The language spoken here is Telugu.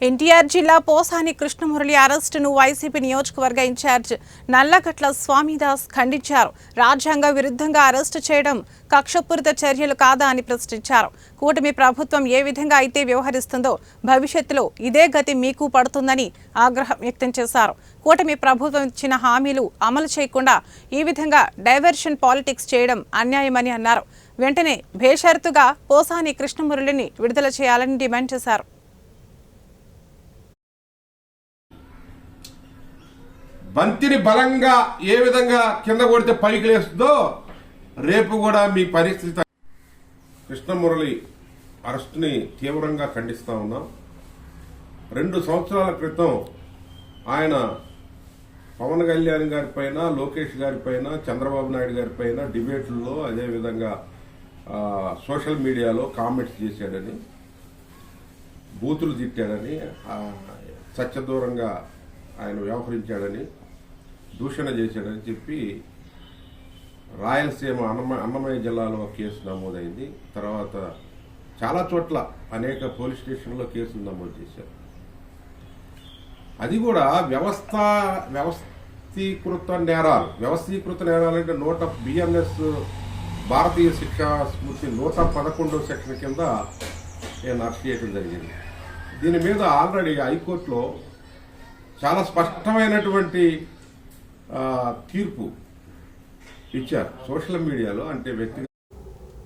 ఎన్టీఆర్ జిల్లా పోసాని కృష్ణమురళి అరెస్టును వైసీపీ నియోజకవర్గ ఇన్ఛార్జ్ నల్లగట్ల స్వామిదాస్ ఖండించారు. రాజ్యాంగ విరుద్ధంగా అరెస్టు చేయడం కక్షపూరిత చర్యలు కాదా అని ప్రశ్నించారు. కూటమి ప్రభుత్వం ఏ విధంగా అయితే వ్యవహరిస్తుందో భవిష్యత్తులో ఇదే గతి మీకు పడుతుందని ఆగ్రహం వ్యక్తం చేశారు. కూటమి ప్రభుత్వం ఇచ్చిన హామీలు అమలు చేయకుండా ఈ విధంగా డైవర్షన్ పాలిటిక్స్ చేయడం అన్యాయమని అన్నారు. వెంటనే బేషరతుగా పోసాని కృష్ణమురళిని విడుదల చేయాలని డిమాండ్ చేశారు. బంతిని బలంగా ఏ విధంగా కింద కొడితే పైకి లేస్తుందో రేపు కూడా మీ పరిస్థితి. కృష్ణమురళి అరెస్టుని తీవ్రంగా ఖండిస్తా ఉన్నాం. 2 సంవత్సరాల క్రితం ఆయన పవన్ కళ్యాణ్ గారి పైన, లోకేష్ గారి పైన, చంద్రబాబు నాయుడు గారి పైన డిబేట్లలో అదేవిధంగా సోషల్ మీడియాలో కామెంట్స్ చేశాడని, బూతులు తిట్టాడని, సత్యదూరంగా ఆయన వ్యవహరించాడని, దూషణ చేశాడని చెప్పి రాయలసీమ అన్నమయ్య జిల్లాలో కేసు నమోదైంది. తర్వాత చాలా చోట్ల అనేక పోలీస్ స్టేషన్లో కేసులు నమోదు చేశారు. అది కూడా వ్యవస్థీకృత నేరాలు అంటే BNS భారతీయ శిక్షా స్మృతి 111వ సెక్షన్ కింద నేను అరెస్ట్ చేయడం జరిగింది. దీని మీద ఆల్రెడీ హైకోర్టులో చాలా స్పష్టమైనటువంటి తీర్పు ఇచ్చారు. సోషల్ మీడియాలో అంటే వ్యక్తిగత